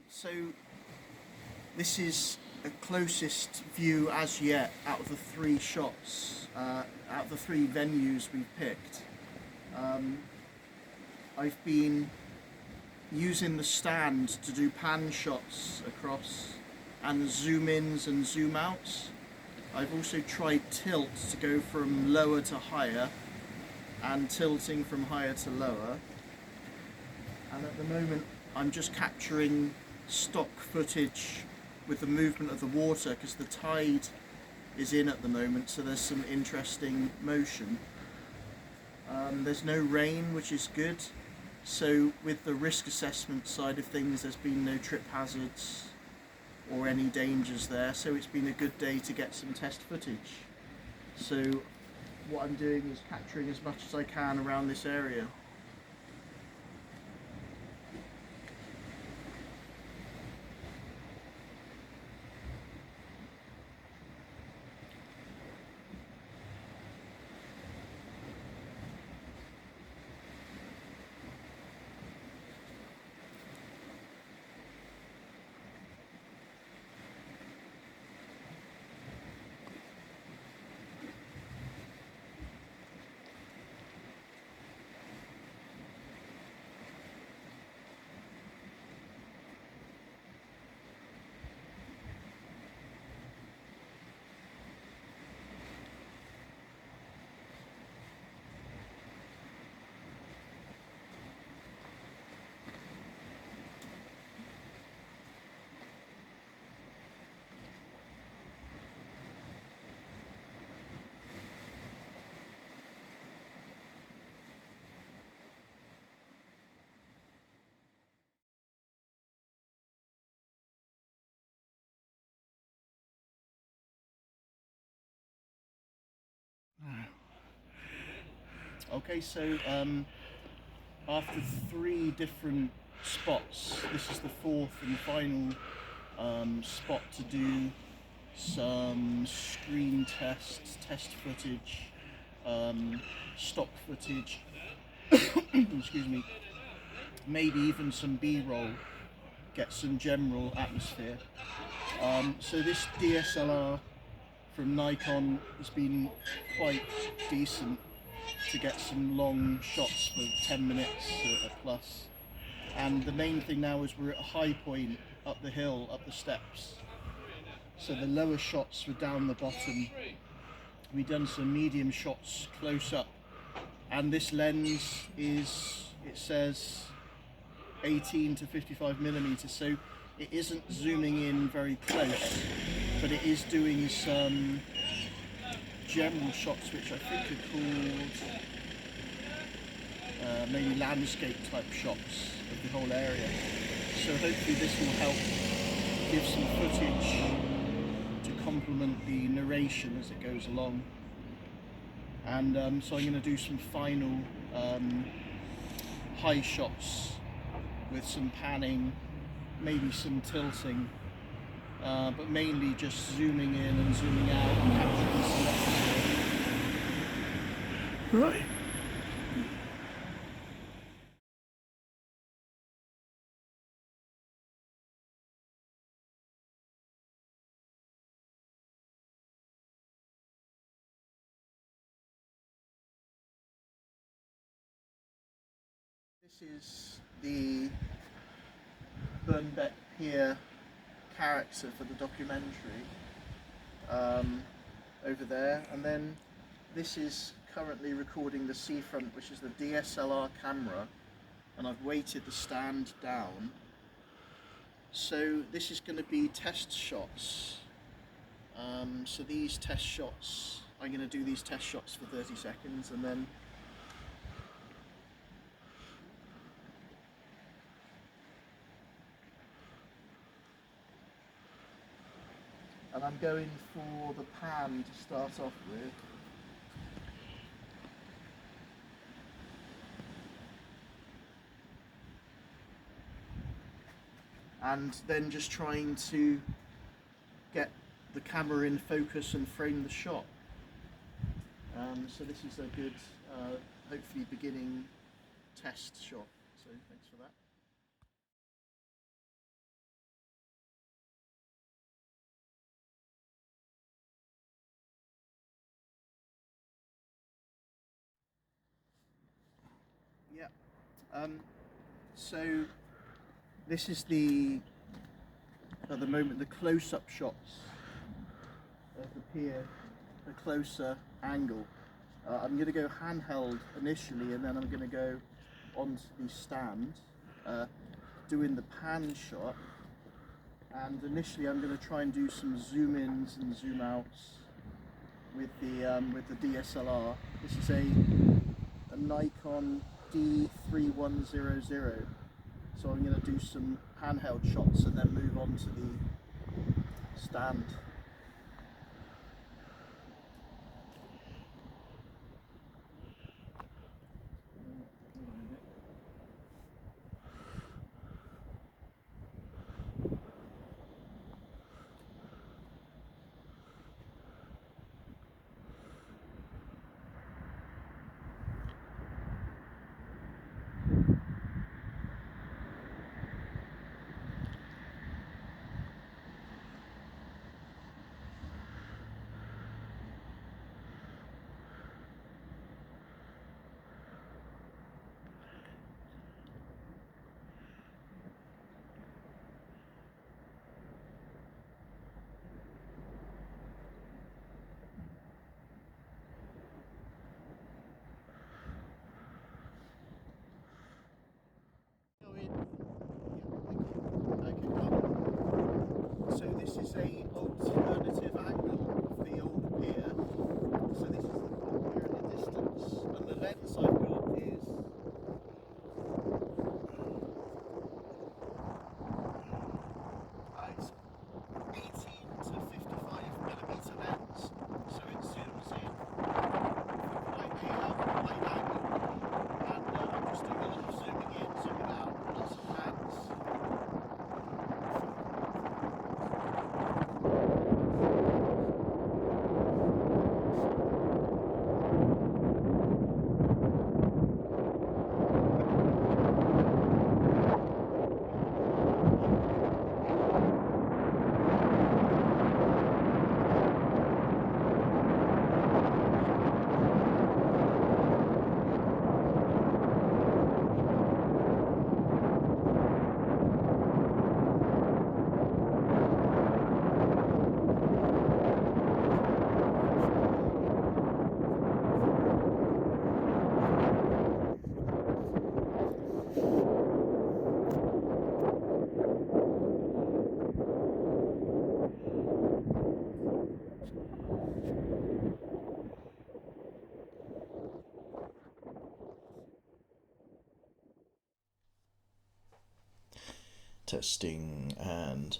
So this is the closest view as yet out of the three shots, out of the three venues we've picked. I've been using the stand to do pan shots across and zoom ins and zoom outs. I've also tried tilt to go from lower to higher and tilting from higher to lower. And at the moment I'm just capturing stock footage with the movement of the water because the tide is in at the moment, so there's some interesting motion. There's no rain, which is good, so with the risk assessment side of things there's been no trip hazards or any dangers there, so it's been a good day to get some test footage. So what I'm doing is capturing as much as I can around this area. Okay, so after three different spots, this is the fourth and final spot to do some screen tests, test footage, stock footage, excuse me, maybe even some B-roll, get some general atmosphere. So this DSLR from Nikon has been quite decent to get some long shots for 10 minutes plus. And the main thing now is we're at a high point up the hill, up the steps. So the lower shots were down the bottom. We've done some medium shots close up. And this lens is, it says 18 to 55 millimeters. So it isn't zooming in very close, but it is doing some general shots which I think are called maybe landscape type shots of the whole area. So hopefully this will help give some footage to complement the narration as it goes along. And so I'm going to do some final high shots with some panning, maybe some tilting, but mainly just zooming in and zooming out and capturing some atmosphere. Right. This is the Birnbeck Pier character for the documentary over there, and then this is currently recording the seafront, which is the DSLR camera, and I've weighted the stand down. So this is going to be test shots. So these test shots, I'm going to do these test shots for 30 seconds and then I'm going for the pan to start off with. And then just trying to get the camera in focus and frame the shot. So this is a good, hopefully beginning test shot. So thanks for that. So this is at the moment, the close-up shots of the pier, the closer angle. I'm going to go handheld initially, and then I'm going to go onto the stand, doing the pan shot. And initially, I'm going to try and do some zoom-ins and zoom-outs with the DSLR. This is a Nikon D3100. So I'm going to do some handheld shots and then move on to the stand. So this is a alternative angle of the old pier. So this is the old pier in the distance, and the lens I've got is it's 18 to 55mm lens. So it zooms in quite a wide angle, and I'm just doing a lot of zooming in, zooming out, lots of pans. Testing and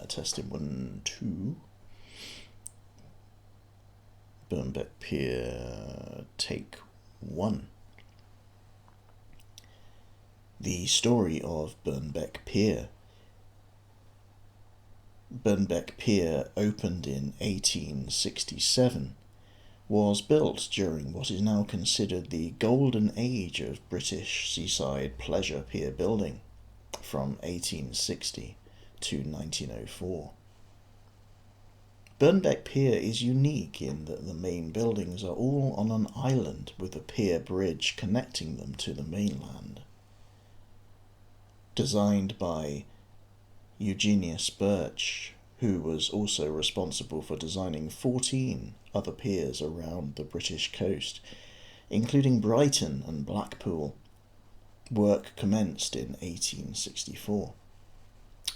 testing 1, 2. Birnbeck Pier, take 1. The story of Birnbeck Pier. Birnbeck Pier opened in 1867. Was built during what is now considered the golden age of British seaside pleasure pier building, from 1860 to 1904. Birnbeck Pier is unique in that the main buildings are all on an island with a pier bridge connecting them to the mainland. Designed by Eugenius Birch, who was also responsible for designing 14 other piers around the British coast, including Brighton and Blackpool. Work commenced in 1864,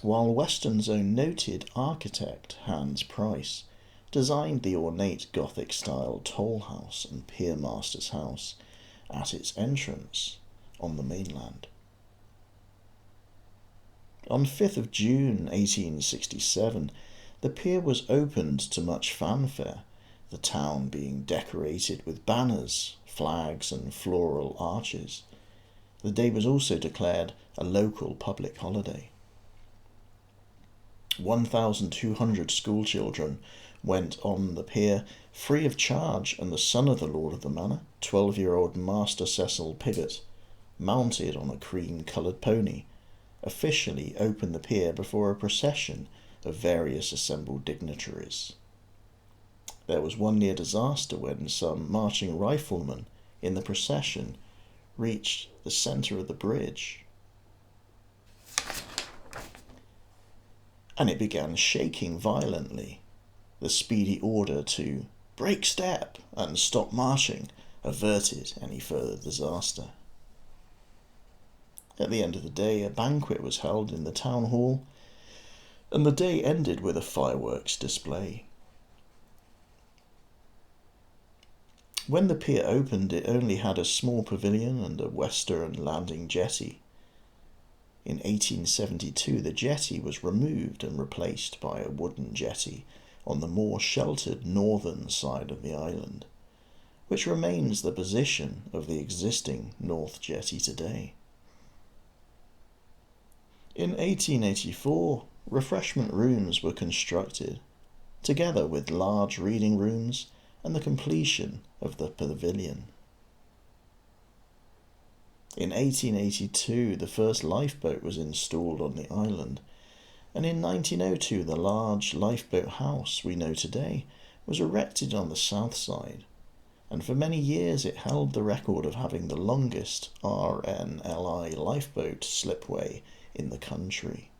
while Weston's own noted architect, Laurence Price, designed the ornate Gothic-style toll house and piermaster's house at its entrance on the mainland. On 5th of June 1867, the pier was opened to much fanfare, the town being decorated with banners, flags and floral arches. The day was also declared a local public holiday. 1,200 schoolchildren went on the pier free of charge, and the son of the lord of the manor, 12-year-old Master Cecil Pigott, mounted on a cream-coloured pony, officially opened the pier before a procession of various assembled dignitaries. There was one near disaster when some marching riflemen in the procession reached the centre of the bridge, and it began shaking violently. The speedy order to break step and stop marching averted any further disaster. At the end of the day, a banquet was held in the town hall, and the day ended with a fireworks display. When the pier opened, it only had a small pavilion and a western landing jetty. In 1872, the jetty was removed and replaced by a wooden jetty on the more sheltered northern side of the island, which remains the position of the existing North Jetty today. In 1884, refreshment rooms were constructed, together with large reading rooms and the completion of the pavilion. In 1882, the first lifeboat was installed on the island, and in 1902 the large lifeboat house we know today was erected on the south side, and for many years it held the record of having the longest RNLI lifeboat slipway in the country.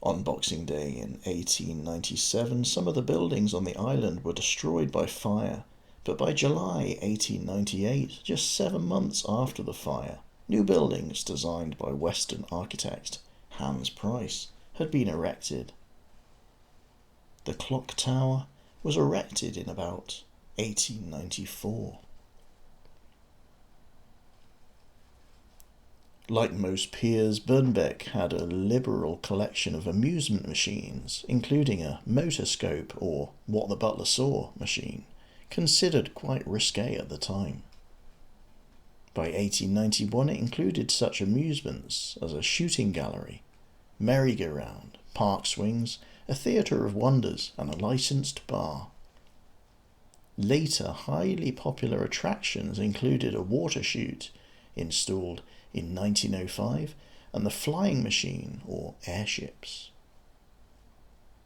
On Boxing Day in 1897, some of the buildings on the island were destroyed by fire, but by July 1898, just 7 months after the fire, new buildings designed by Western architect Laurence Price had been erected. The clock tower was erected in about 1894. Like most piers, Birnbeck had a liberal collection of amusement machines, including a motoscope or what the butler saw machine, considered quite risque at the time. By 1891 it included such amusements as a shooting gallery, merry-go-round, park swings, a theatre of wonders and a licensed bar. Later highly popular attractions included a water chute installed in 1905 and the flying machine or airships.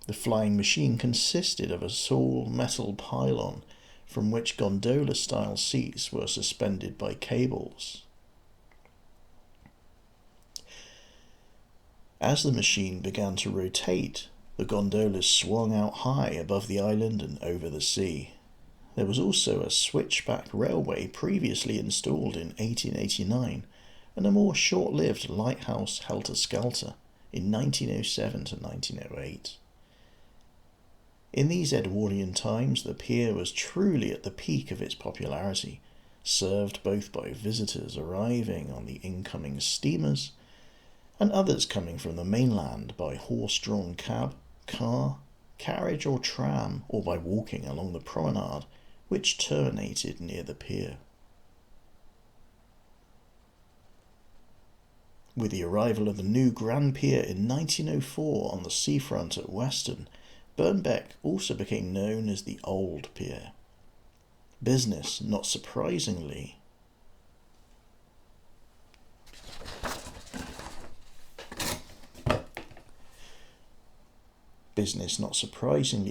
The flying machine consisted of a tall metal pylon from which gondola-style seats were suspended by cables. As the machine began to rotate, the gondolas swung out high above the island and over the sea. There was also a switchback railway previously installed in 1889 and a more short-lived lighthouse helter-skelter in 1907 to 1908. In these Edwardian times, the pier was truly at the peak of its popularity, served both by visitors arriving on the incoming steamers and others coming from the mainland by horse-drawn cab, car, carriage or tram, or by walking along the promenade which terminated near the pier. With the arrival of the new Grand Pier in 1904 on the seafront at Weston, Birnbeck also became known as the Old Pier. Business, not surprisingly,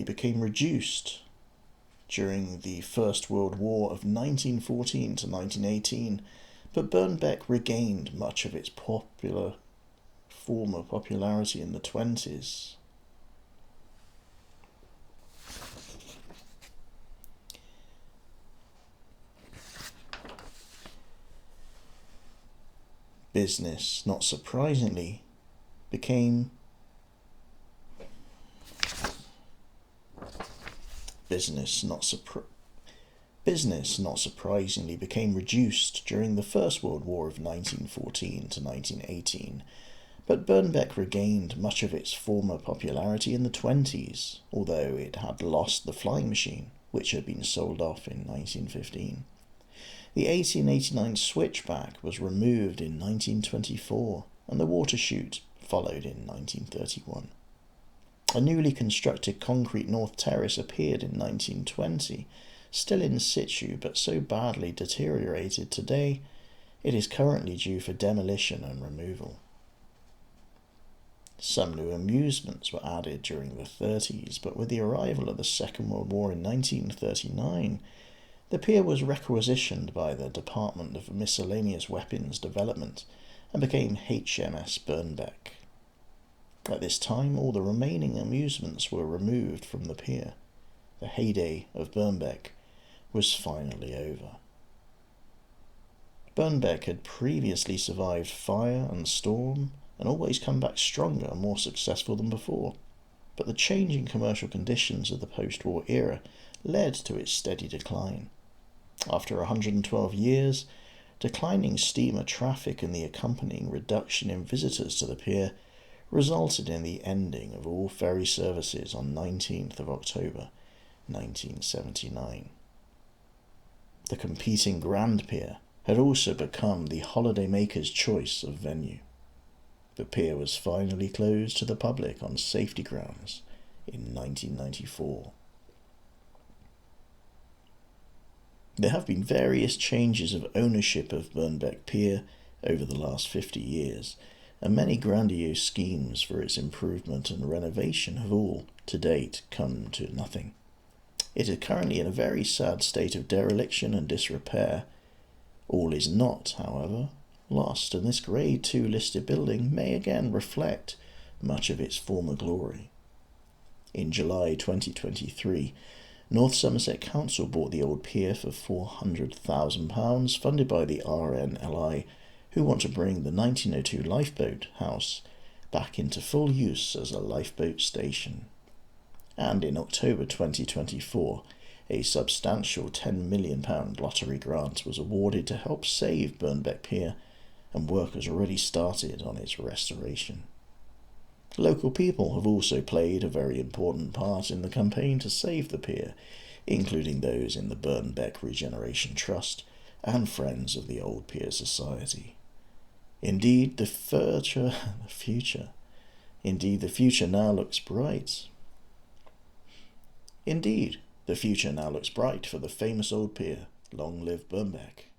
became reduced during the First World War of 1914 to 1918, but Birnbeck regained much of its former popularity in the 20s. Business, not surprisingly, became reduced during the First World War of 1914 to 1918, but Birnbeck regained much of its former popularity in the 20s, although it had lost the flying machine, which had been sold off in 1915. The 1889 switchback was removed in 1924, and the water chute followed in 1931. A newly constructed concrete north terrace appeared in 1920, still in situ but so badly deteriorated today it is currently due for demolition and removal. Some new amusements were added during the 30s, but with the arrival of the Second World War in 1939, the pier was requisitioned by the Department of Miscellaneous Weapons Development and became HMS Birnbeck. At this time, all the remaining amusements were removed from the pier. The heyday of Birnbeck was finally over. Birnbeck had previously survived fire and storm and always come back stronger and more successful than before, but the changing commercial conditions of the post-war era led to its steady decline. After 112 years, declining steamer traffic and the accompanying reduction in visitors to the pier resulted in the ending of all ferry services on 19th of October 1979. The competing Grand Pier had also become the holidaymakers' choice of venue. The pier was finally closed to the public on safety grounds in 1994. There have been various changes of ownership of Birnbeck Pier over the last 50 years, and many grandiose schemes for its improvement and renovation have all, to date, come to nothing. It is currently in a very sad state of dereliction and disrepair. All is not, however, lost, and this Grade 2 listed building may again reflect much of its former glory. In July 2023, North Somerset Council bought the Old Pier for £400,000, funded by the RNLI, who want to bring the 1902 lifeboat house back into full use as a lifeboat station. And in October 2024, a substantial £10 million lottery grant was awarded to help save Birnbeck Pier, and work has already started on its restoration. Local people have also played a very important part in the campaign to save the pier, including those in the Birnbeck Regeneration Trust and Friends of the Old Pier Society. Indeed, the future now looks bright. Indeed, the future now looks bright for the famous Old Pier. Long live Birnbeck.